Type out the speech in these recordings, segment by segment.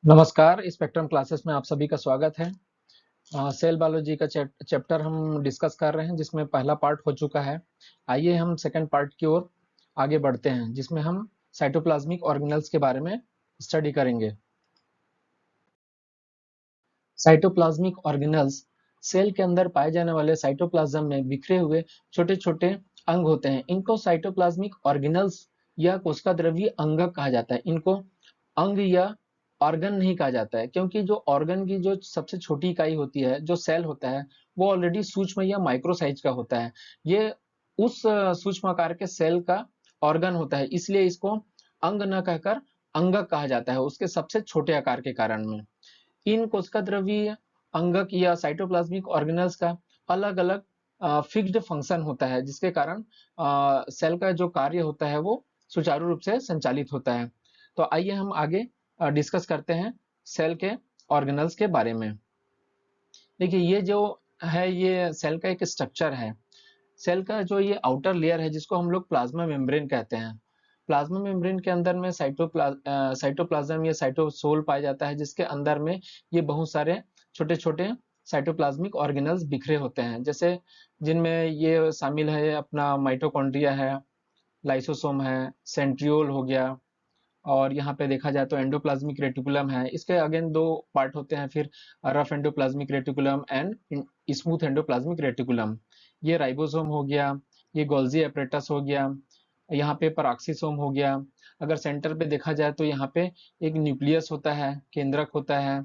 नमस्कार, spectrum classes में आप सभी का स्वागत है। सेल बायोलॉजी का चैप्टर हम डिस्कस कर रहे हैं जिसमें पहला पार्ट हो चुका है। आइए हम सेकंड पार्ट की ओर आगे बढ़ते हैं जिसमें हम साइटोप्लाज्मिक ऑर्गेनेल्स के बारे में स्टडी करेंगे। साइटोप्लाज्मिक ऑर्गेनेल्स सेल के अंदर पाए जाने वाले साइटोप्लाज्म में बिखरे हुए छोटे-छोटे अंग होते हैं। इनको साइटोप्लाज्मिक ऑर्गेनेल्स या कोशिका द्रव्यी अंगक कहा जाता है। इनको अंग या ऑर्गन नहीं कहा जाता है क्योंकि जो ऑर्गन की जो सबसे छोटी इकाई होती है, जो सेल होता है, वो ऑलरेडी सूक्ष्म या माइक्रो साइज का होता है। ये उस सूक्ष्म आकार के सेल का ऑर्गन होता है, इसलिए इसको अंग न कहकर अंगक कहा जाता है, उसके सबसे छोटे आकार के कारण में। इन कोशिका द्रव्यीय अंगक या साइटोप्लाज्मिक ऑर्गेनेल्स का अलग-अलग फिक्स्ड फंक्शन होता है जिसके कारण सेल का जो कार्य होता है वो सुचारू रूप से संचालित होता है। तो आइए हम आगे डिस्कस करते हैं सेल के ऑर्गेनेल्स के बारे में। देखिए ये जो है ये सेल का एक स्ट्रक्चर है। सेल का जो ये आउटर लेयर है जिसको हम लोग प्लाज्मा मेम्ब्रेन कहते हैं। प्लाज्मा मेम्ब्रेन के अंदर में साइटोप्लाज्म या साइटोसोल पाया जाता है जिसके अंदर में ये बहुत सारे छोटे-छोटे साइटोप्लाज्मिक ऑर्गेनेल्स बिखरे होते हैं। जैसे जिनमें ये शामिल है अपना माइटोकॉन्ड्रिया है, लाइसोसोम है, सेंट्रियोल हो गया और यहाँ पे देखा जाए तो एंडोप्लाज्मिक रेटिकुलम है। इसके अगेन दो पार्ट होते हैं फिर rough endoplasmic reticulum and smooth endoplasmic reticulum. ये राइबोसोम हो गया, ये गोल्जी एपरेटस हो गया, यहाँ पे पेरोक्सिसोम हो गया। अगर सेंटर पे देखा जाए तो यहाँ पे एक न्यूक्लियस होता है, केंद्रक होता है।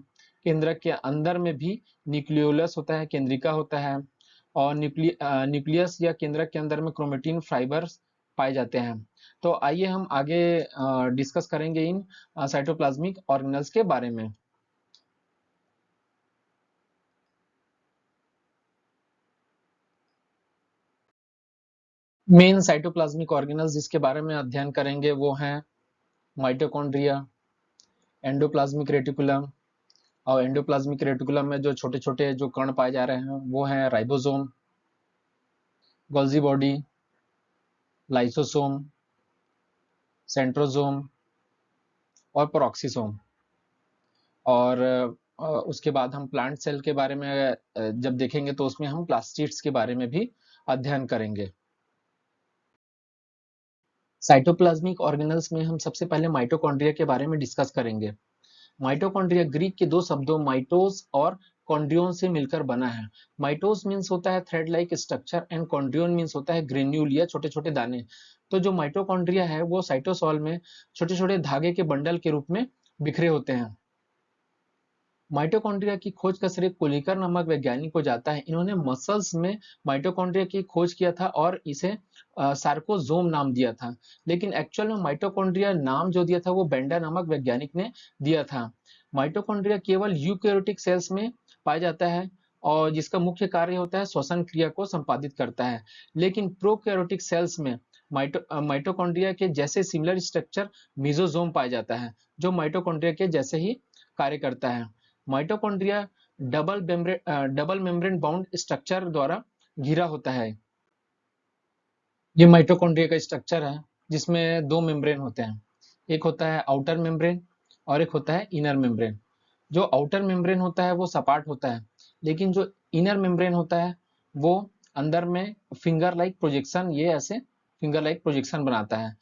केंद्रक के अंदर में भी न्यूक्लियोलस होता है, केंद्रिका होता है और न्यूक्लियस या केंद्रक के अंदर में क्रोमेटिन फाइबर्स पाए जाते हैं। तो आइए हम आगे डिस्कस करेंगे इन साइटोप्लाज्मिक ऑर्गेनेल्स के बारे में। मेन साइटोप्लाज्मिक ऑर्गेनेल्स जिसके बारे में अध्ययन करेंगे वो हैं माइटोकॉन्ड्रिया, एंडोप्लाज्मिक रेटिकुलम और एंडोप्लाज्मिक रेटिकुलम में जो छोटे-छोटे जो कण पाए जा रहे हैं वो हैं ribosome, Golgi body, lysosome, centrosome और पेरोक्सिसोम। और उसके बाद हम प्लांट सेल के बारे में जब देखेंगे तो उसमें हम प्लास्टिड्स के बारे में भी अध्ययन करेंगे। साइटोप्लाज्मिक ऑर्गेनेल्स में हम सबसे पहले माइटोकॉन्ड्रिया के बारे में डिस्कस करेंगे। माइटोकॉन्ड्रिया ग्रीक के दो शब्दों माइटोस और कॉन्ड्रियोन से मिलकर बना है। माइटोस मीन्स होता है thread like structure and chondrion means होता है ग्रेन्यूल या छोटे-छोटे दाने। तो जो माइटोकॉन्ड्रिया है वो साइटोसॉल में छोटे-छोटे धागे के बंडल के रूप में बिखरे होते हैं। माइटोकॉन्ड्रिया की खोज का श्रेय कोलिकर नामक वैज्ञानिक को जाता है। इन्होंने मसल्स में माइटोकॉन्ड्रिया की खोज किया था और इसे सार्कोजोम नाम दिया था। लेकिन एक्चुअल में माइटोकॉन्ड्रिया नाम जो दिया था वो बेंडर नामक वैज्ञानिक ने दिया था। माइटोकॉन्ड्रिया केवल यूकैरियोटिक सेल्स में पाया जाता है और जिसका मुख्य कार्य होता है श्वसन क्रिया को संपादित करता है। लेकिन प्रोकैरियोटिक सेल्स में माइटोकॉन्ड्रिया के जैसे सिमिलर स्ट्रक्चर मेसोसोम पाया जाता है जो माइटोकॉन्ड्रिया के जैसे ही कार्य करता है। Mitochondria double membrane bound structure द्वारा घिरा होता है। ये माइटोकॉन्ड्रिया का स्ट्रक्चर है जिसमें दो मेम्ब्रेन होते हैं। एक होता है आउटर मेम्ब्रेन और एक होता है इनर मेम्ब्रेन। जो आउटर मेम्ब्रेन होता है वो सपाट होता है, लेकिन जो इनर मेम्ब्रेन होता है वो अंदर में फिंगर लाइक प्रोजेक्शन ये ऐसे फिंगर लाइक प्रोजेक्शन बनाता है,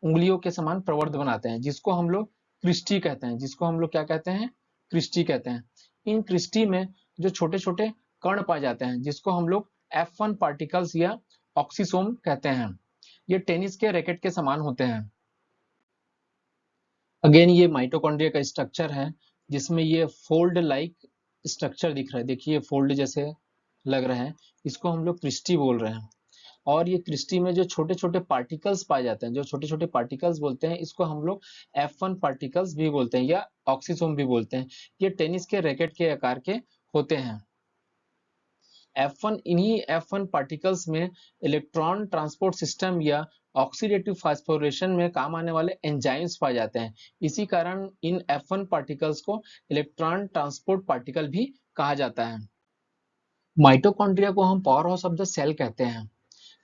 उंगलियों के समान प्रवर्ध बनाते हैं जिसको हम लोग क्रिस्टी कहते हैं। जिसको हम लोग क्या कहते हैं? क्रिस्टी कहते हैं। इन क्रिस्टी में जो छोटे-छोटे कण पाए जाते हैं जिसको हम लोग F1 पार्टिकल्स या ऑक्सीसोम कहते हैं। ये टेनिस के रैकेट के समान होते हैं। अगेन ये माइटोकॉन्ड्रिया का स्ट्रक्चर है जिसमें ये फोल्ड लाइक स्ट्रक्चर दिख रहा है। देखिए फोल्ड जैसे लग रहा है, इसको हम लोग क्रिस्टी बोल रहे हैं। और ये क्रिस्टी में जो छोटे-छोटे पार्टिकल्स पाए जाते हैं, जो छोटे-छोटे पार्टिकल्स बोलते हैं, इसको हम लोग F1 पार्टिकल्स भी बोलते हैं या ऑक्सीसोम भी बोलते हैं। ये टेनिस के रैकेट के आकार के होते हैं। इन्हीं F1 पार्टिकल्स में इलेक्ट्रॉन ट्रांसपोर्ट सिस्टम या ऑक्सीडेटिव फास्फोरेशन में काम आने वाले एंजाइम्स पाए जाते हैं। इसी कारण इन F1 पार्टिकल्स को इलेक्ट्रॉन ट्रांसपोर्ट पार्टिकल भी कहा जाता है। माइटोकॉन्ड्रिया को हम powerhouse of the cell कहते हैं।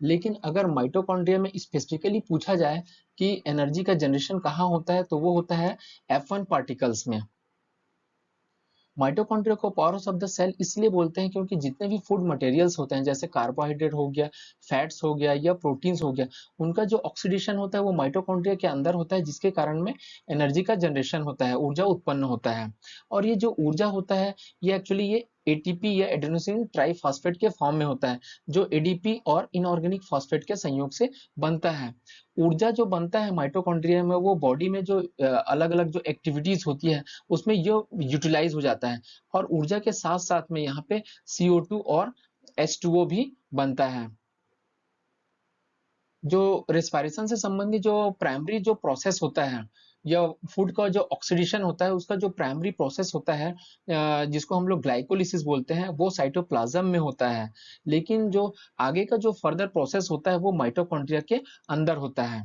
लेकिन अगर माइटोकॉन्ड्रिया में स्पेसिफिकली पूछा जाए कि एनर्जी का जनरेशन कहाँ होता है तो वो होता है F1 पार्टिकल्स में। माइटोकॉन्ड्रिया को powerhouse of the cell इसलिए बोलते हैं क्योंकि जितने भी फूड मटेरियल्स होते हैं जैसे कार्बोहाइड्रेट हो गया, फैट्स हो गया या प्रोटीन्स हो गया, उनका जो ऑक्सीडेशन होता है वो माइटोकॉन्ड्रिया के अंदर होता है, जिसके कारण में एनर्जी का जनरेशन होता है, ऊर्जा उत्पन्न होता है। और ये जो ऊर्जा होता है ये एक्चुअली ये एटीपी या एडेनोसिन ट्राइफॉस्फेट के फॉर्म में होता है, जो एडीपी और इनऑर्गेनिक फॉस्फेट के संयोग से बनता है। ऊर्जा जो बनता है माइटोकॉन्ड्रिया में वो बॉडी में जो अलग अलग जो एक्टिविटीज होती है उसमें ये यूटिलाइज हो जाता है, और ऊर्जा के साथ साथ में यहाँ पे CO2 और H2O भी बनता है। जो रेस्पिरेशन से संबंधित जो प्राइमरी जो प्रोसेस होता है या फूड का जो ऑक्सीडेशन होता है उसका जो प्राइमरी प्रोसेस होता है जिसको हम लोग ग्लाइकोलिसिस बोलते हैं, वो साइटोप्लाज्म में होता है। लेकिन जो आगे का जो फर्दर प्रोसेस होता है वो माइटोकॉन्ड्रिया के अंदर होता है।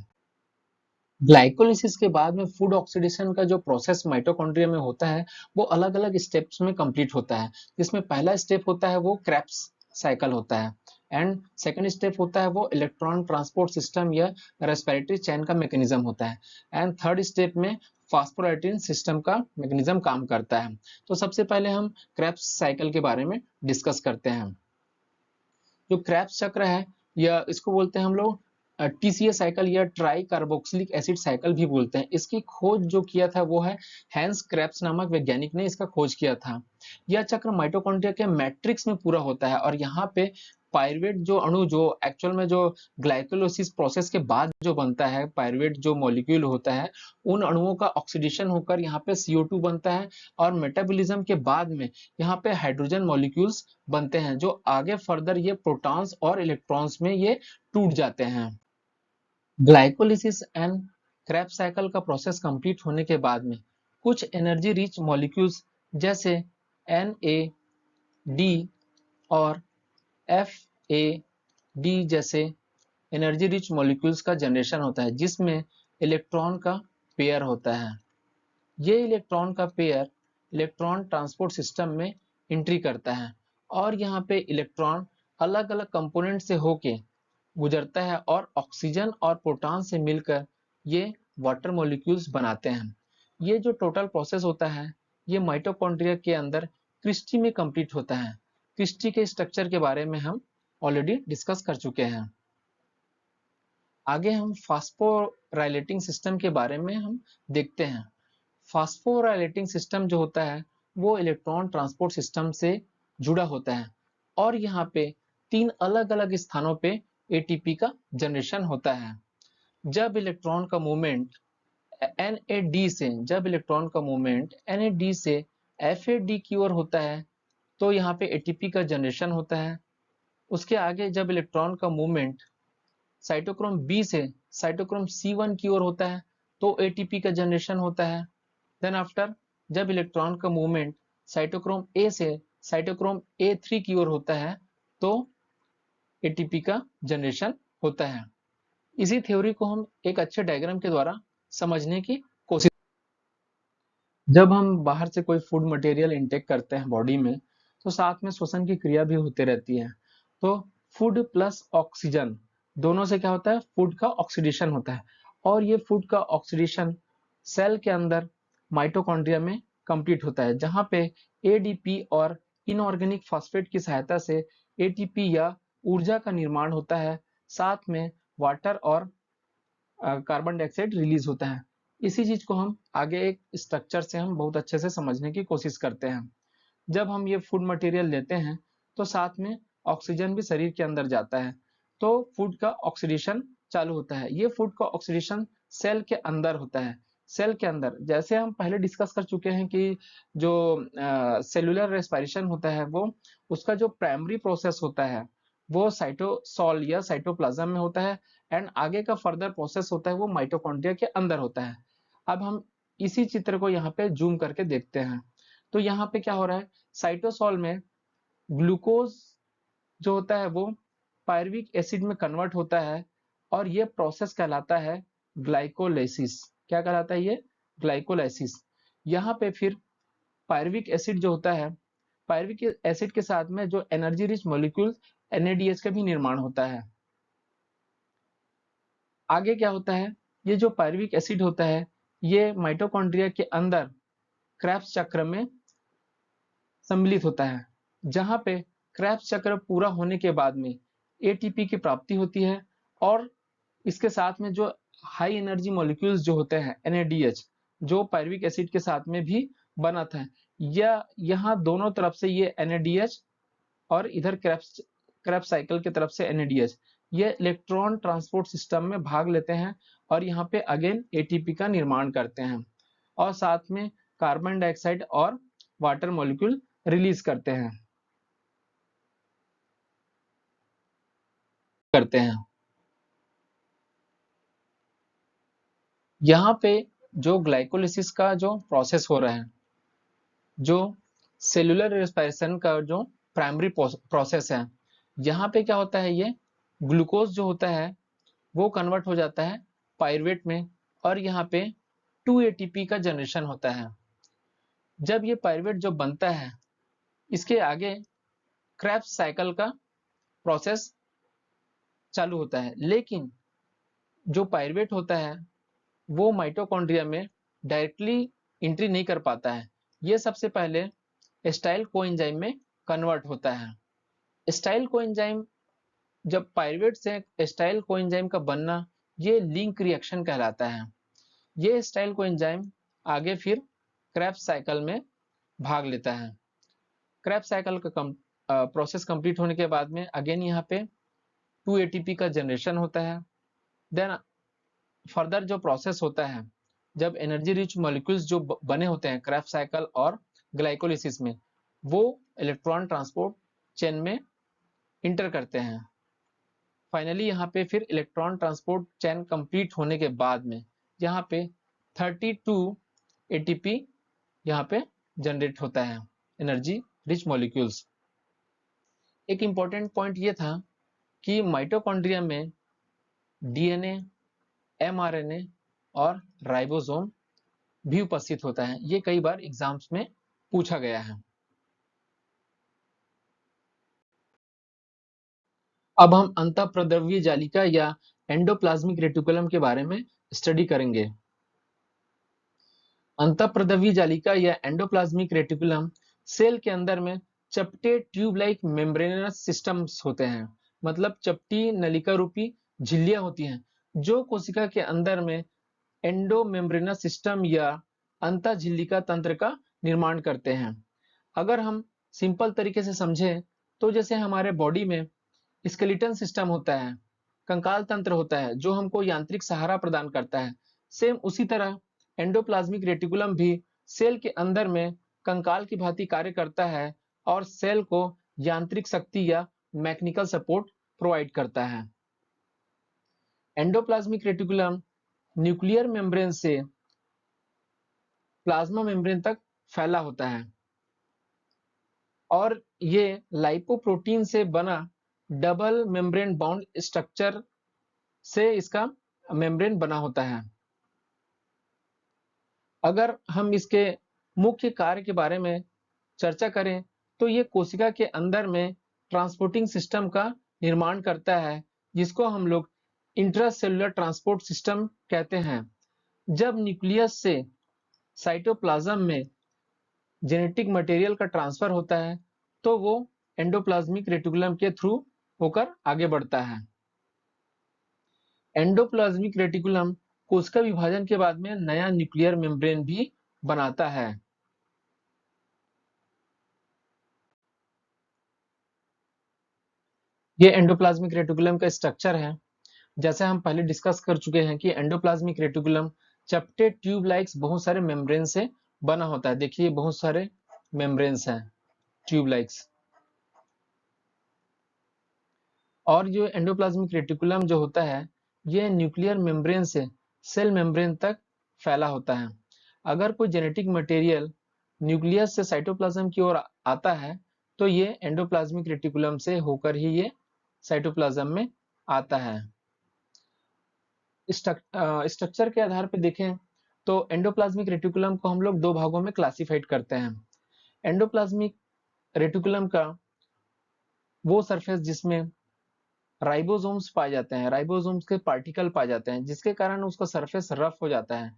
ग्लाइकोलिसिस के बाद में फूड ऑक्सीडेशन का जो प्रोसेस माइटोकॉन्ड्रिया में होता है वो अलग अलग स्टेप्स में कंप्लीट होता है, जिसमें पहला स्टेप होता है वो क्रेब्स साइकिल होता है, एंड सेकंड स्टेप होता है वो इलेक्ट्रॉन ट्रांसपोर्ट सिस्टम या रेस्पिरेटरी चेन का मैकेनिज्म होता है, एंड थर्ड स्टेप में फास्फोराइटिन सिस्टम का मैकेनिज्म काम करता है। तो सबसे पहले हम क्रेब्स साइकिल के बारे में डिस्कस करते हैं। जो क्रेब्स चक्र है या इसको बोलते हैं हम लोग टीसीए साइकिल या ट्राई कार्बोक्सिलिक एसिड साइकिल भी बोलते हैं। इसकी खोज जो किया था वो है हैंस क्रेब्स नामक वैज्ञानिक ने इसका खोज किया था। यह चक्र माइटोकॉन्ड्रिया के मैट्रिक्स में पूरा होता है, और यहाँ पे पायरुवेट जो अणु जो एक्चुअल में जो ग्लाइकोलिसिस प्रोसेस के बाद जो बनता है, पायरुवेट जो मॉलिक्यूल होता है उन अणुओं का ऑक्सीडेशन होकर यहाँ पे CO2 बनता है, और मेटाबॉलिज्म के बाद में यहाँ पे हाइड्रोजन मॉलिक्यूल्स बनते हैं, जो आगे फर्दर ये प्रोटॉन्स और इलेक्ट्रॉन्स में ये टूट जाते हैं। ग्लाइकोलिसिस एंड क्रेब्स साइकिल का प्रोसेस कंप्लीट होने के बाद में कुछ एनर्जी रिच मॉलिक्यूल्स जैसे NAD और FAD जैसे एनर्जी रिच मॉलिक्यूल्स का जनरेशन होता है, जिसमें इलेक्ट्रॉन का पेयर होता है। ये इलेक्ट्रॉन का पेयर इलेक्ट्रॉन ट्रांसपोर्ट सिस्टम में एंट्री करता है, और यहाँ पे इलेक्ट्रॉन अलग अलग कंपोनेंट से होके गुजरता है और ऑक्सीजन और प्रोटॉन से मिलकर ये वाटर मॉलिक्यूल्स बनाते हैं। ये जो टोटल प्रोसेस होता है ये माइटोकॉन्ड्रिया के अंदर क्रिस्टी में कंप्लीट होता है। क्रिस्टी के स्ट्रक्चर के बारे में हम ऑलरेडी डिस्कस कर चुके हैं। आगे हम फास्फोराइलेटिंग सिस्टम के बारे में हम देखते हैं। फास्फोराइलेटिंग सिस्टम जो होता है वो इलेक्ट्रॉन ट्रांसपोर्ट सिस्टम से जुड़ा होता है, और यहाँ पे 3 अलग अलग स्थानों पे एटीपी का जनरेशन होता है। जब इलेक्ट्रॉन का मूवमेंट जब इलेक्ट्रॉन का मूवमेंट NAD से FAD की ओर होता है तो यहाँ पे एटीपी का जनरेशन होता है। उसके आगे जब इलेक्ट्रॉन का मूवमेंट साइटोक्रोम बी से साइटोक्रोम C1 की ओर होता है तो एटीपी का जनरेशन होता है। देन आफ्टर जब इलेक्ट्रॉन का मूवमेंट साइटोक्रोम ए से साइटोक्रोम A3 की ओर होता है तो एटीपी का जनरेशन होता है। इसी थ्योरी को हम एक अच्छे डायग्राम के द्वारा समझने की कोशिश। जब हम बाहर से कोई फूड मटेरियल इनटेक करते हैं बॉडी में तो साथ में श्वसन की क्रिया भी होती रहती है। तो फूड प्लस ऑक्सीजन दोनों से क्या होता है, फूड का ऑक्सीडेशन होता है, और ये फूड का ऑक्सीडेशन सेल के अंदर माइटोकॉन्ड्रिया में कंप्लीट होता है, जहां पे एडीपी और इनऑर्गेनिक फॉस्फेट की सहायता से एटीपी या ऊर्जा का निर्माण होता है, साथ में वाटर और कार्बन डाइऑक्साइड रिलीज होता है। इसी चीज को हम आगे एक स्ट्रक्चर से हम बहुत अच्छे से समझने की कोशिश करते हैं। जब हम ये फूड मटेरियल लेते हैं तो साथ में ऑक्सीजन भी शरीर के अंदर जाता है, तो फूड का ऑक्सीडेशन चालू होता है। ये फूड का ऑक्सीडेशन सेल के अंदर होता है। सेल के अंदर जैसे हम पहले डिस्कस कर चुके हैं कि जो सेलुलर रेस्पिरेशन होता है वो उसका जो प्राइमरी प्रोसेस होता है वो साइटोसॉल या साइटोप्लाज्म में होता है, एंड आगे का फर्दर प्रोसेस होता है वो माइटोकॉन्ड्रिया के अंदर होता है। अब हम इसी चित्र को यहाँ पे जूम करके देखते हैं। तो यहाँ पे क्या हो रहा है, साइटोसॉल में ग्लूकोज जो होता है वो पायरुविक एसिड में कन्वर्ट होता है, और ये प्रोसेस कहलाता है ग्लाइकोलाइसिस। क्या कहलाता है ये, ग्लाइकोलाइसिस। यहाँ पे फिर पायरुविक एसिड जो होता है, पायरुविक एसिड के साथ में जो एनर्जी रिच मॉलिक्यूल NADH का भी निर्माण होता है। आगे क्या होता है, ये जो पायरुविक एसिड होता है ये माइटोकॉन्ड्रिया के अंदर क्रेब्स चक्र में सम्मिलित होता है, जहां पे क्रेब्स चक्र पूरा होने के बाद में एटीपी की प्राप्ति होती है और इसके साथ में जो हाई एनर्जी मॉलिक्यूल्स जो होते हैं NADH, जो पायरुविक एसिड के साथ में भी बना था, या यहाँ दोनों तरफ से ये NADH और इधर क्रेब्स साइकिल की तरफ से NADH ये इलेक्ट्रॉन ट्रांसपोर्ट सिस्टम में भाग लेते हैं और यहाँ पे अगेन एटीपी का निर्माण करते हैं और साथ में कार्बन डाइऑक्साइड और वाटर मॉलिक्यूल रिलीज करते हैं। यहाँ पे जो ग्लाइकोलिसिस का जो प्रोसेस हो रहा है, जो सेलुलर रेस्पिरेशन का जो प्राइमरी प्रोसेस है, यहाँ पे क्या होता है, ये ग्लूकोज जो होता है वो कन्वर्ट हो जाता है पायरुवेट में और यहाँ पे 2 ATP का जनरेशन होता है। जब ये पायरुवेट जो बनता है, इसके आगे क्रेब्स साइकिल का प्रोसेस चालू होता है, लेकिन जो पायरुवेट होता है वो माइटोकॉन्ड्रिया में डायरेक्टली एंट्री नहीं कर पाता है। ये सबसे पहले एस्टाइल कोएंजाइम में कन्वर्ट होता है। एस्टाइल कोएंजाइम, जब पायरुवेट से एस्टाइल कोएंजाइम का बनना, ये लिंक रिएक्शन कहलाता है। ये एस्टाइल कोएंजाइम आगे फिर क्रेब्स साइकिल में भाग लेता है। क्रेब्स साइकिल का प्रोसेस कंप्लीट होने के बाद में अगेन यहाँ पे 2 ATP का जनरेशन होता है। देन फर्दर जो प्रोसेस होता है, जब एनर्जी रिच मॉलिक्यूल्स जो बने होते हैं क्रेब्स साइकिल और ग्लाइकोलिसिस में, वो इलेक्ट्रॉन ट्रांसपोर्ट चेन में इंटर करते हैं। फाइनली यहाँ पे फिर इलेक्ट्रॉन ट्रांसपोर्ट चेन कंप्लीट होने के बाद में यहाँ पे 32 ATP यहाँ पे जनरेट होता है, एनर्जी रिच मॉलिक्यूल्स। एक इंपॉर्टेंट पॉइंट ये था कि माइटोकॉन्ड्रिया में DNA, mRNA और राइबोसोम भी उपस्थित होता है। ये कई बार एग्जाम्स में पूछा गया है। अब हम अंतःप्रद्रव्य जालिका या एंडोप्लाज्मिक रेटिकुलम के बारे में स्टडी करेंगे। अंतःप्रद्रव्य जालिका या एंडोप्लाज्मिक रेटिकुलम सेल के अंदर में चपटे ट्यूब लाइक मेम्ब्रेनस सिस्टम्स होते हैं, मतलब चपटी नलिका रूपी झिल्लियां होती हैं जो कोशिका के अंदर में एंडोमेम्ब्रेनस सिस्टम या अंतःझिल्लिका तंत्र का निर्माण करते हैं। अगर हम सिंपल तरीके से समझें तो जैसे हमारे बॉडी में स्केलेटन सिस्टम होता है, कंकाल तंत्र होता है जो हमको यांत्रिक सहारा प्रदान करता है, सेम उसी तरह एंडोप्लाज्मिक रेटिकुलम भी सेल के अंदर में कंकाल की भांति कार्य करता है और सेल को यांत्रिक शक्ति या मैकेनिकल सपोर्ट प्रोवाइड करता है। एंडोप्लाज्मिक रेटिकुलम न्यूक्लियर मेम्ब्रेन से प्लाज्मा मेम्ब्रेन तक फैला होता है और ये लाइपोप्रोटीन से बना डबल मेम्ब्रेन बाउंड स्ट्रक्चर से इसका मेम्ब्रेन बना होता है। अगर हम इसके मुख्य कार्य के बारे में चर्चा करें तो ये कोशिका के अंदर में ट्रांसपोर्टिंग सिस्टम का निर्माण करता है, जिसको हम लोग इंट्रासेलुलर ट्रांसपोर्ट सिस्टम कहते हैं। जब न्यूक्लियस से साइटोप्लाज्म में जेनेटिक मटेरियल का ट्रांसफर होता है तो वो एंडोप्लाज्मिक रेटिकुलम के थ्रू होकर आगे बढ़ता है। एंडोप्लाज्मिक रेटिकुलम कोशिका विभाजन के बाद में नया न्यूक्लियर मेम्ब्रेन भी बनाता है। ये एंडोप्लाज्मिक रेटिकुलम का स्ट्रक्चर है। जैसे हम पहले डिस्कस कर चुके हैं कि एंडोप्लाज्मिक रेटिकुलम चपटे ट्यूब लाइक्स बहुत सारे मेम्ब्रेन से बना होता है। देखिए बहुत सारे मेम्ब्रेन्स हैं, ट्यूब लाइक्स। और जो एंडोप्लाज्मिक रेटिकुलम जो होता है ये न्यूक्लियर मेम्ब्रेन से सेल मेम्ब्रेन तक फैला होता है। अगर कोई जेनेटिक मटेरियल न्यूक्लियस से साइटोप्लाज्म की ओर आता है तो ये एंडोप्लाज्मिक रेटिकुलम से होकर ही ये साइटोप्लाज्म में आता है। स्ट्रक्चर के आधार पर देखें तो एंडोप्लाज्मिक रेटिकुलम को हम लोग दो भागों में क्लासिफाइड करते हैं। एंडोप्लाज्मिक रेटिकुलम का वो सरफेस जिसमें राइबोसोम्स पाए जाते हैं, राइबोसोम्स के पार्टिकल पाए जाते हैं, जिसके कारण उसका सरफेस रफ हो जाता है,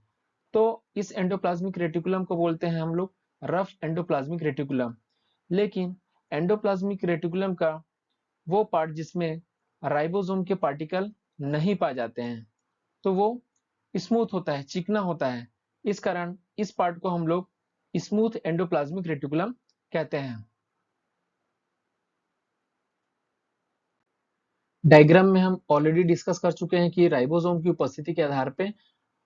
तो इस एंडोप्लाज्मिक रेटिकुलम को बोलते हैं हम लोग रफ एंडोप्लाज्मिक रेटिकुलम। लेकिन एंडोप्लाज्मिक रेटिकुलम का वो पार्ट जिसमें राइबोसोम के पार्टिकल नहीं पाए जाते हैं, तो वो स्मूथ होता है, चिकना होता है। इस कारण इस पार्ट को हम लोग स्मूथ एंडोप्लाज्मिक रेटिकुलम कहते हैं। डायग्राम में हम ऑलरेडी डिस्कस कर चुके हैं कि राइबोसोम की उपस्थिति के आधार पे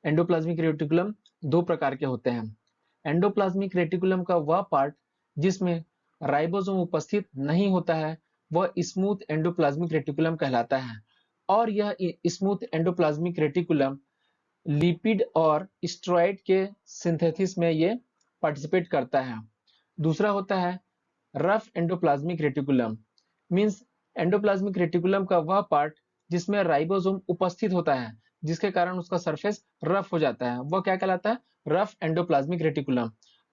एंडोप्लाज्मिक रेटिकुलम दो प्रकार के होते हैं। एंडोप्लाज्मिक रेटिकुलम का वह पार्ट जिसमें राइबोसोम उपस्थित नहीं होता है, वह स्मूथ एंडोप्लाज्मिक रेटिकुलम कहलाता है। और यह स्मूथ एंडोप्लाज्मिक रेटिकुलम लिपिड और स्टेरॉइड के सिंथेसिस में ये पार्टिसिपेट करता है। दूसरा होता है rough endoplasmic reticulum, means endoplasmic reticulum का वह पार्ट जिसमें राइबोसोम उपस्थित होता है, जिसके कारण उसका सरफेस रफ हो जाता है, वह क्या कहलाता है? Rough endoplasmic reticulum.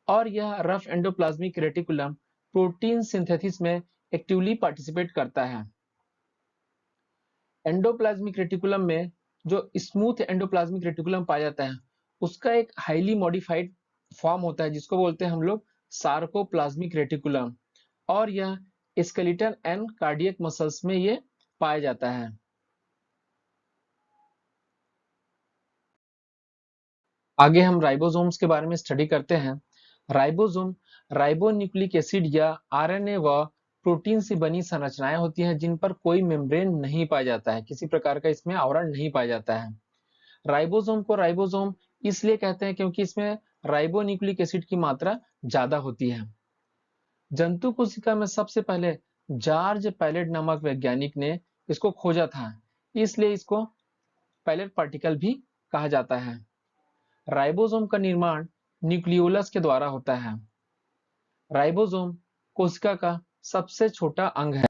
और यह rough endoplasmic reticulum protein synthesis में एक्टिवली पार्टिसिपेट करता है। एंडोप्लाज्मिक रेटिकुलम में जो स्मूथ एंडोप्लाज्मिक रेटिकुलम पाया जाता है, उसका एक हाईली मॉडिफाइड फॉर्म होता है जिसको बोलते हैं हम लोग सार्कोप्लाज्मिक रेटिकुलम। और यह स्केलेटन एंड कार्डियक मसल्स में ये पाया जाता है। आगे हम राइबोसोम्स के बारे में स्टडी करते हैं। राइबोसोम राइबोन्यूक्लिक एसिड या आरएनए व प्रोटीन से बनी संरचनाएं होती हैं जिन पर कोई मेम्ब्रेन नहीं पाया जाता है, किसी प्रकार का इसमें आवरण नहीं पाया जाता है। राइबोसोम को राइबोसोम इसलिए कहते हैं क्योंकि इसमें राइबोन्यूक्लिक एसिड की मात्रा ज्यादा होती है। जंतु कोशिका में सबसे पहले जॉर्ज पैलेट नामक वैज्ञानिक ने इसको खोजा था, इसलिए इसको पैलेट पार्टिकल भी कहा जाता है। राइबोसोम का निर्माण न्यूक्लियोलस के द्वारा होता है। राइबोसोम कोशिका का सबसे छोटा अंग है।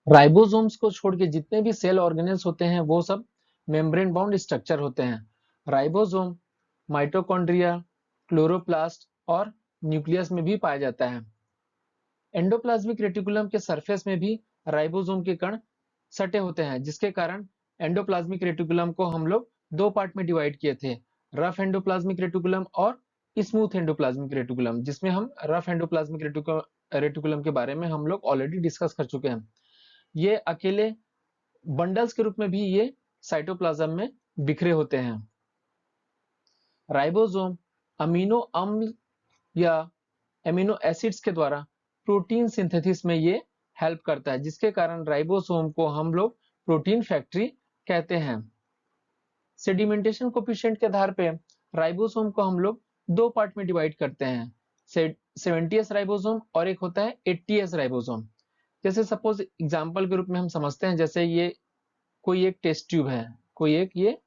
राइबोसोम्स को छोड़ के जितने भी सेल ऑर्गेनेल्स होते हैं वो सब मेम्ब्रेन बाउंड स्ट्रक्चर होते हैं। राइबोसोम माइटोकॉन्ड्रिया, क्लोरोप्लास्ट और न्यूक्लियस में भी पाया जाता है। एंडोप्लाज्मिक रेटिकुलम के सरफेस में भी राइबोसोम के कण सटे होते हैं, जिसके कारण एंडोप्लाज्मिक रेटिकुलम को हम लोग दो पार्ट में डिवाइड किए थे, रफ एंडोप्लाज्मिक रेटिकुलम और स्मूथ एंडोप्लाज्मिक रेटिकुलम, जिसमें हम रफ एंडोप्लाज्मिक रेटिकुलम के बारे में हम लोग ऑलरेडी डिस्कस कर चुके हैं। ये अकेले बंडल्स के रूप में भी ये साइटोप्लाज्म में बिखरे होते हैं। राइबोसोम अमीनो अम्ल या एमिनो एसिड्स के द्वारा प्रोटीन सिंथेसिस में ये हेल्प करता है, जिसके कारण राइबोसोम को हम लोग प्रोटीन फैक्ट्री कहते हैं। सेडिमेंटेशन कोफिशिएंट के आधार पे राइबोसोम को हम लोग दो पार्ट में डिवाइड करते हैं, 70s राइबोसोम और एक होता है 80s राइबोसोम। जैसे सपोज एग्जांपल के रूप में हम समझते हैं, जैसे ये कोई एक टेस्ट ट्यूब है, कोई एक ये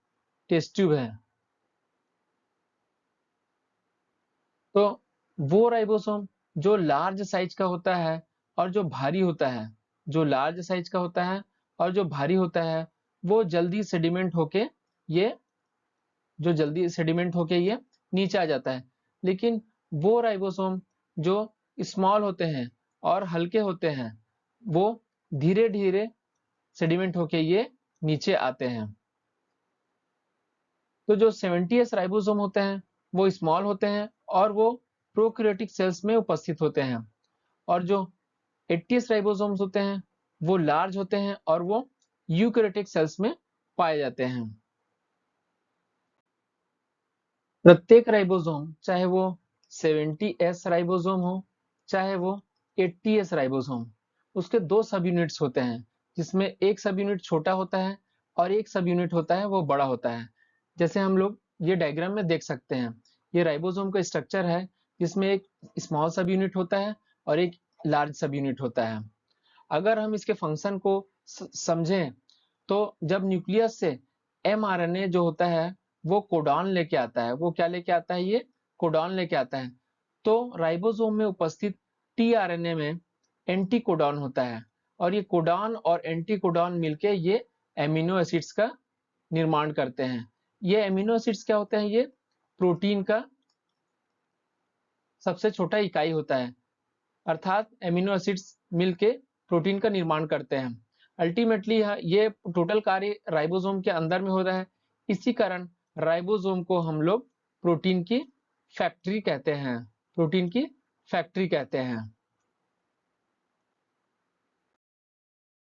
टेस्ट ट्यूब है, तो वो राइबोसोम जो लार्ज साइज का होता है और जो भारी होता है, जो लार्ज साइज का होता है और जो भारी होता है, वो जल्दी सेडिमेंट होके ये ये नीचे आ जाता है। लेकिन वो राइबोसोम जो स्मॉल होते हैं और हल्के होते हैं, वो धीरे धीरे सेडिमेंट होके ये नीचे आते हैं। तो जो 70s राइबोसोम होते हैं वो स्मॉल होते हैं और वो प्रोकैरियोटिक सेल्स में उपस्थित होते हैं, और जो 80s राइबोसोम्स होते हैं वो लार्ज होते हैं और वो यूकैरियोटिक सेल्स में पाए जाते हैं। प्रत्येक राइबोसोम, चाहे वो 70s राइबोसोम हो चाहे वो 80s राइबोसोम, उसके दो सब यूनिट्स होते हैं, जिसमें एक सब यूनिट छोटा होता है और एक सब यूनिट होता है वो बड़ा होता है। जैसे हम लोग ये डायग्राम में देख सकते हैं, ये राइबोसोम का स्ट्रक्चर है जिसमें एक स्मॉल सब यूनिट होता है और एक लार्ज सब यूनिट होता है। अगर हम इसके फंक्शन को समझें, तो जब न्यूक्लियस से mRNA जो होता है वो कोडॉन लेके आता है, वो क्या लेके आता है? ये कोडॉन लेके आता है। तो राइबोसोम में उपस्थित tRNA में एंटी कोडॉन होता है, और ये कोडॉन और एंटी कोडॉन मिलके ये एमिनो एसिड्स का निर्माण करते हैं। ये एमिनो एसिड्स क्या होते हैं? ये प्रोटीन का सबसे छोटा इकाई होता है, अर्थात एमिनो एसिड्स मिलके प्रोटीन का निर्माण करते हैं। अल्टीमेटली ये टोटल कार्य राइबोसोम के अंदर में होता है। इसी कारण राइबोसोम को हम लोग प्रोटीन की फैक्ट्री कहते हैं, प्रोटीन की फैक्ट्री कहते हैं।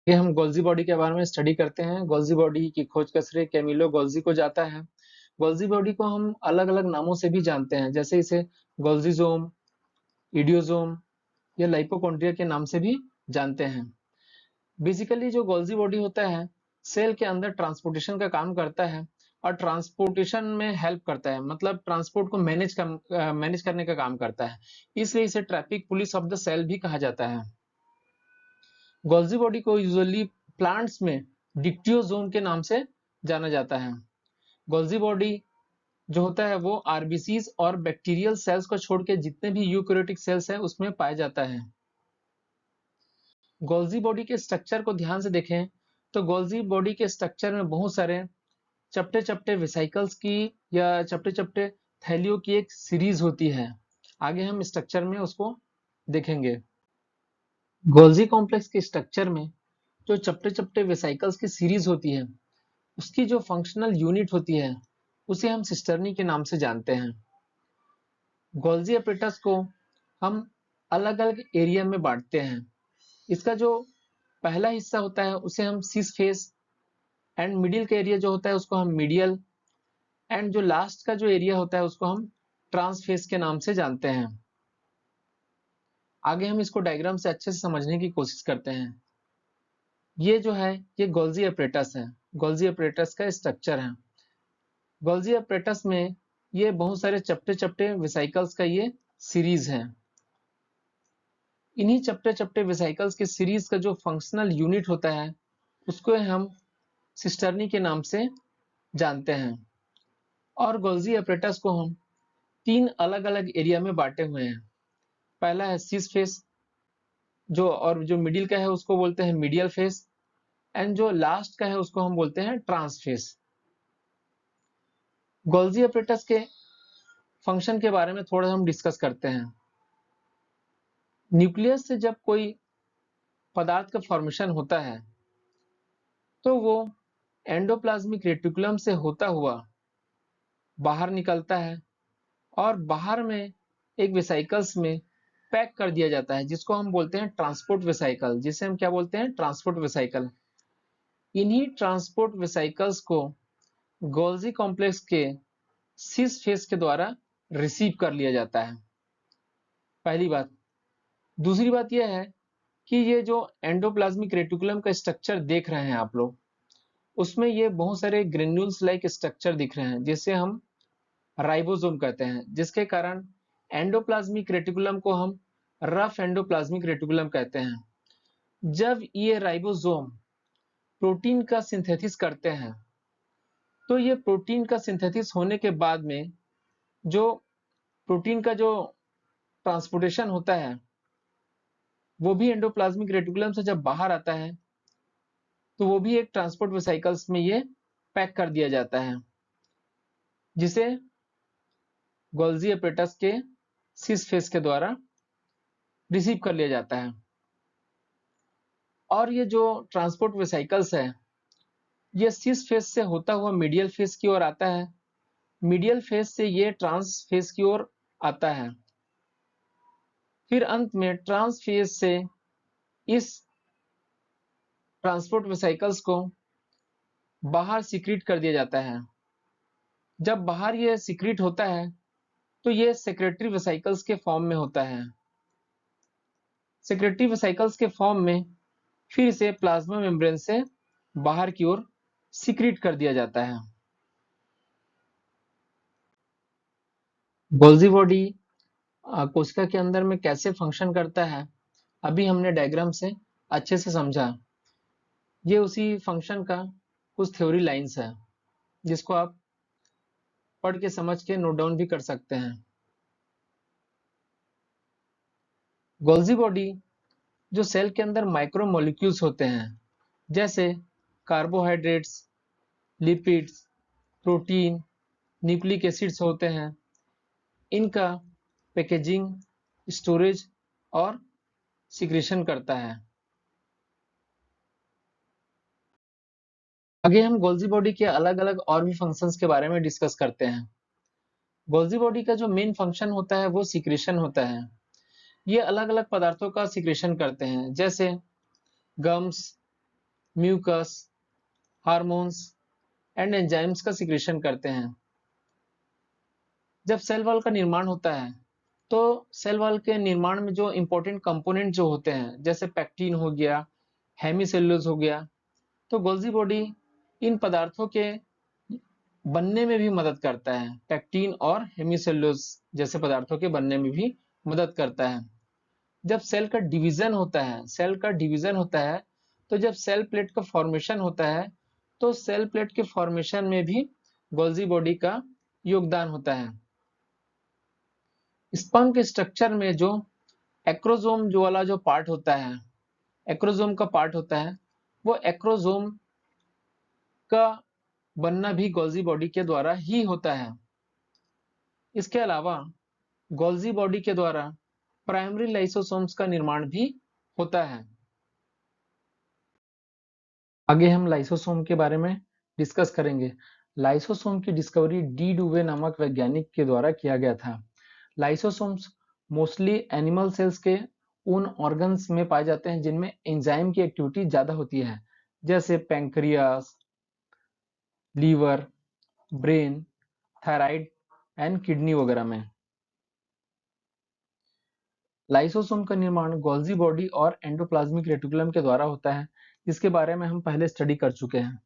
ये हम गोल्जी बॉडी के बारे में स्टडी करते हैं। गोल्जी बॉडी की खोज का श्रेय कैमिलो गोल्जी को जाता है। गोल्जी बॉडी को हम अलग अलग नामों से भी जानते हैं, जैसे इसे गोल्जीजोम, इडियोजोम या लाइपोकॉन्ड्रिया के नाम से भी जानते हैं। बेसिकली जो गोल्जी बॉडी होता है सेल के अंदर ट्रांसपोर्टेशन का काम करता है और ट्रांसपोर्टेशन में हेल्प करता है, मतलब ट्रांसपोर्ट को मैनेज करने का काम करता है। इसलिए इसे traffic police of the cell भी कहा जाता है। गोल्जी बॉडी को यूजुअली प्लांट्स में डिक्टियोजोम के नाम से जाना जाता है। गोल्जी बॉडी जो होता है वो आरबीसीज और बैक्टीरियल सेल्स को छोड़ के जितने भी यूकैरियोटिक सेल्स है उसमें पाया जाता है। गोल्जी बॉडी के स्ट्रक्चर को ध्यान से देखें तो गोल्जी बॉडी के स्ट्रक्चर में बहुत सारे चपटे चपटे वेसिकल्स की या चपटे चपटे थैलियों की एक सीरीज होती है। आगे हम स्ट्रक्चर में उसको देखेंगे। गोल्जी कॉम्प्लेक्स के स्ट्रक्चर में जो चपटे चपटे वेसिकल्स की सीरीज होती है उसकी जो फंक्शनल यूनिट होती है उसे हम सिस्टर्नी के नाम से जानते हैं। गोल्जी एपरेटस को हम अलग अलग एरिया में बांटते हैं। इसका जो पहला हिस्सा होता है उसे हम सिस फेस एंड मिडिल का एरिया जो होता है उसको हम मीडियल एंड जो लास्ट का जो एरिया होता है उसको हम ट्रांस फेस के नाम से जानते हैं। आगे हम इसको डायग्राम से अच्छे से समझने की कोशिश करते हैं। ये जो है ये गोल्जी एपरेटस है। गोल्जी एपरेटस का स्ट्रक्चर है। गोल्जी एपरेटस में ये बहुत सारे चपटे चपटे वेसिकल्स का ये सीरीज है। इन्हीं चपटे चपटे वेसिकल्स के सीरीज का जो फंक्शनल यूनिट होता है उसको हम सिस्टर्नी के नाम से जानते हैं। और गोल्जी एपरेटस को हम तीन अलग अलग एरिया में बांटे हुए हैं। पहला है सिस फेस जो मिडिल का है उसको बोलते हैं मीडियल फेस एंड जो लास्ट का है उसको हम बोलते हैं ट्रांस फेस। गोल्जी एपरेटस के फंक्शन के बारे में थोड़ा हम डिस्कस करते हैं। न्यूक्लियस से जब कोई पदार्थ का फॉर्मेशन होता है तो वो एंडोप्लाज्मिक रेटिकुलम से होता हुआ बाहर निकलता है और बाहर में एक वेसिकल्स में पैक कर दिया जाता है जिसको हम बोलते हैं ट्रांसपोर्ट वेसिकल, जिसे हम क्या बोलते हैं ट्रांसपोर्ट वेसिकल। इन्हीं ट्रांसपोर्ट वेसिकल्स को गोल्जी कॉम्प्लेक्स के सिस फेस के द्वारा रिसीव कर लिया जाता है। पहली बात। दूसरी बात यह है कि ये जो एंडोप्लाज्मिक रेटिकुलम का स्ट्रक्चर देख रहे हैं आप लोग, उसमें ये बहुत सारे ग्रेन्यूल्स लाइक स्ट्रक्चर दिख रहे हैं जिसे हम राइबोसोम कहते हैं, जिसके कारण एंडोप्लाज्मिक रेटिकुलम को हम रफ एंडोप्लाज्मिक रेटिकुलम कहते हैं। जब ये राइबोसोम प्रोटीन का सिंथेसिस करते हैं तो ये प्रोटीन का सिंथेसिस होने के बाद में जो प्रोटीन का जो ट्रांसपोर्टेशन होता है वो भी एंडोप्लाज्मिक रेटिकुलम से जब बाहर आता है तो वो भी एक ट्रांसपोर्ट वेसिकल्स में ये पैक कर दिया जाता है जिसे गोल्जी एपरेटस के सिस फेस के द्वारा रिसीव कर लिया जाता है। और ये जो ट्रांसपोर्ट वेसिकल्स है ये सिस फेस से होता हुआ मीडियल फेस की ओर आता है। मीडियल फेस से ये ट्रांस फेस की ओर आता है। फिर अंत में ट्रांस फेस से इस ट्रांसपोर्ट वेसिकल्स को बाहर सीक्रेट कर दिया जाता है। जब बाहर ये सीक्रेट होता है तो ये सेक्रेटरी वेसिकल्स के फॉर्म में होता है। सेक्रेटरी वेसिकल्स के फॉर्म में फिर इसे प्लाज्मा मेम्ब्रेन से बाहर की ओर सीक्रेट कर दिया जाता है। गोल्जी बॉडी कोशिका के अंदर में कैसे फंक्शन करता है अभी हमने डायग्राम से अच्छे से समझा। ये उसी फंक्शन का कुछ थ्योरी लाइंस है जिसको आप पढ़ के समझ के नोट डाउन भी कर सकते हैं। गोल्जी बॉडी जो सेल के अंदर माइक्रो मॉलिक्यूल्स होते हैं जैसे carbohydrates, lipids, protein, nucleic acids होते हैं, इनका पैकेजिंग, स्टोरेज और सिक्रेशन करता है। आगे हम गोल्जी बॉडी के अलग अलग और भी फंक्शंस के बारे में डिस्कस करते हैं। गोल्जी बॉडी का जो मेन फंक्शन होता है वो सिक्रेशन होता है। ये अलग अलग पदार्थों का सिक्रेशन करते हैं जैसे gums, mucus, hormones and enzymes का सिक्रेशन करते हैं। जब सेल वॉल का निर्माण होता है तो सेल वॉल के निर्माण में जो इंपॉर्टेंट कंपोनेंट जो होते हैं जैसे पेक्टिन हो गया, हेमिसेल्यूलोज हो गया, तो गोल्जी बॉडी इन पदार्थों के बनने में भी मदद करता है। पेक्टिन और हेमिसेल्यूलोज जैसे पदार्थों के बनने में भी मदद करता है। जब सेल का डिवीजन होता है तो जब सेल प्लेट का फॉर्मेशन होता है तो सेल प्लेट के फॉर्मेशन में भी गोल्जी बॉडी का योगदान होता है। स्पर्म के स्ट्रक्चर में जो एक्रोसोम जो वाला जो पार्ट होता है, एक्रोसोम का पार्ट होता है, वो एक्रोसोम का बनना भी गोल्जी बॉडी के द्वारा ही होता है। इसके अलावा गोल्जी बॉडी के द्वारा प्राइमरी लाइसोसोम्स का निर्माण भी होता है। आगे हम लाइसोसोम के बारे में डिस्कस करेंगे। लाइसोसोम की डिस्कवरी डी डुवे नामक वैज्ञानिक के द्वारा किया गया था। लाइसोसोम्स मोस्टली एनिमल सेल्स के उन ऑर्गन्स में पाए जाते हैं जिनमें एंजाइम की एक्टिविटी ज्यादा होती है, जैसे pancreas, liver, brain, thyroid and kidney वगैरह में। लाइसोसोम का निर्माण गोल्जी बॉडी और एंडोप्लाज्मिक रेटिकुलम के द्वारा होता है, जिसके बारे में हम पहले स्टडी कर चुके हैं।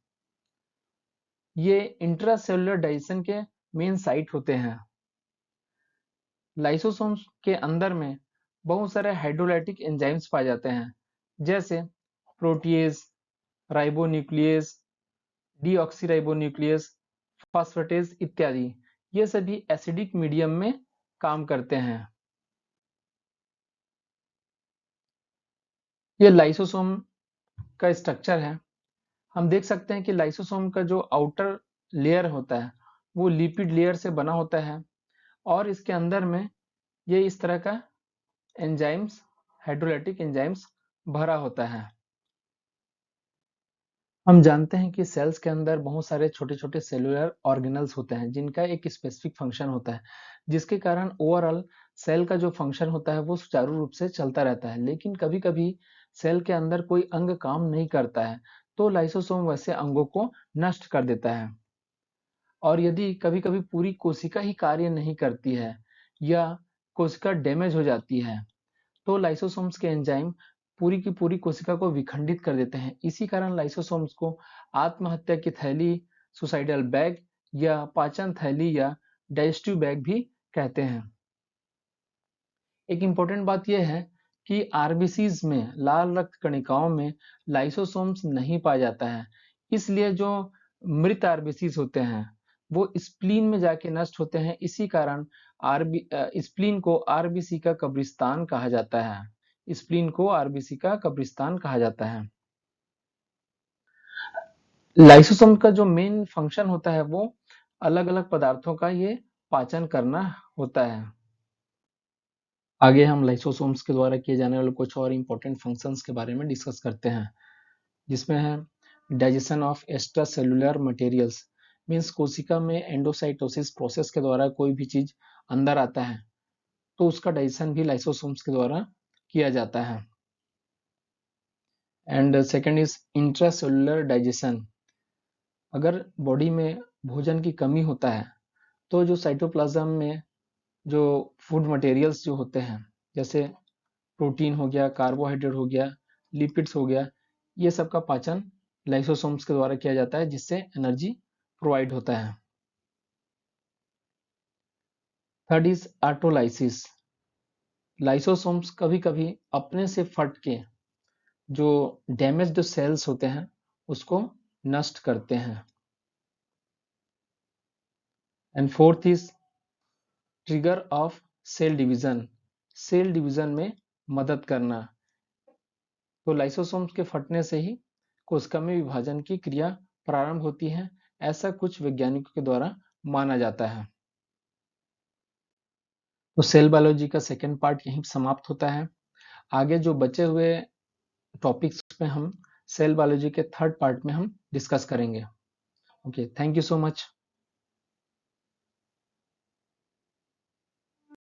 ये इंट्रासेलुलर डाइजेशन के मेन साइट होते हैं। लाइसोसोम्स के अंदर में बहुत सारे हाइड्रोलाइटिक एंजाइम्स पाए जाते हैं, जैसे प्रोटीएज, राइबोन्यूक्लियेज, डीऑक्सीराइबोन्यूक्लियस, फॉस्फेटेज इत्यादि। ये सभी एसिडिक मीडियम में काम करते हैं। ये लाइसोसोम का स्ट्रक्चर है। हम देख सकते हैं कि लाइसोसोम का जो आउटर लेयर होता है वो लिपिड लेयर से बना होता है और इसके अंदर में ये इस तरह का एंजाइम्स, हाइड्रोलाइटिक एंजाइम्स भरा होता है। हम जानते हैं कि सेल्स के अंदर बहुत सारे छोटे छोटे सेलुलर ऑर्गेनल्स होते हैं जिनका एक स्पेसिफिक फंक्शन होता है, जिसके कारण ओवरऑल सेल का जो फंक्शन होता है वो सुचारू रूप से चलता रहता है। लेकिन कभी कभी सेल के अंदर कोई अंग काम नहीं करता है तो लाइसोसोम वैसे अंगों को नष्ट कर देता है। और यदि कभी कभी पूरी कोशिका ही कार्य नहीं करती है या कोशिका डैमेज हो जाती है तो लाइसोसोम्स के एंजाइम पूरी की पूरी कोशिका को विखंडित कर देते हैं। इसी कारण लाइसोसोम्स को आत्महत्या की थैली, सुसाइडल बैग या पाचन थैली या डाइजेस्टिव बैग भी कहते हैं। एक इंपॉर्टेंट बात यह है कि आरबीसीज में, लाल रक्त कणिकाओं में लाइसोसोम्स नहीं पाया जाता है। इसलिए जो मृत आरबीसीज होते हैं वो स्प्लीन में जाके नष्ट होते हैं। इसी कारण स्प्लीन को आरबीसी का कब्रिस्तान कहा जाता है। स्प्लीन को आरबीसी का कब्रिस्तान कहा जाता है। लाइसोसोम का जो मेन फंक्शन होता है वो अलग अलग पदार्थों का ये पाचन करना होता है। आगे हम लाइसोसोम्स के द्वारा किए जाने वाले कुछ और इंपॉर्टेंट फंक्शंस के बारे में डिस्कस करते हैं, जिसमें है digestion of extra cellular materials. Means कोशिका में एंडोसाइटोसिस प्रोसेस के द्वारा कोई भी चीज अंदर आता है तो उसका डाइजेशन भी लाइसोसोम्स के द्वारा किया जाता है। And second is intracellular digestion. अगर बॉडी में भोजन की कमी होता है तो जो साइटोप्लाज्म में जो फूड मटेरियल्स जो होते हैं, जैसे प्रोटीन हो गया, कार्बोहाइड्रेट हो गया, लिपिड्स हो गया, ये सब का पाचन लाइसोसोम्स के द्वारा किया जाता है, जिससे एनर्जी प्रोवाइड होता है। Third is autolysis. लाइसोसोम्स कभी कभी अपने से फट के जो डैमेज्ड सेल्स होते हैं उसको नष्ट करते हैं। And fourth is trigger of cell division. Cell division में मदद करना। तो लाइसोसोम्स के फटने से ही कोशिका में विभाजन की क्रिया प्रारंभ होती है, ऐसा कुछ वैज्ञानिकों के द्वारा माना जाता है। तो सेल बायोलॉजी का सेकेंड पार्ट यहीं समाप्त होता है। आगे जो बचे हुए टॉपिक्स में हम सेल बायोलॉजी के थर्ड पार्ट में हम डिस्कस करेंगे। Okay, thank you so much.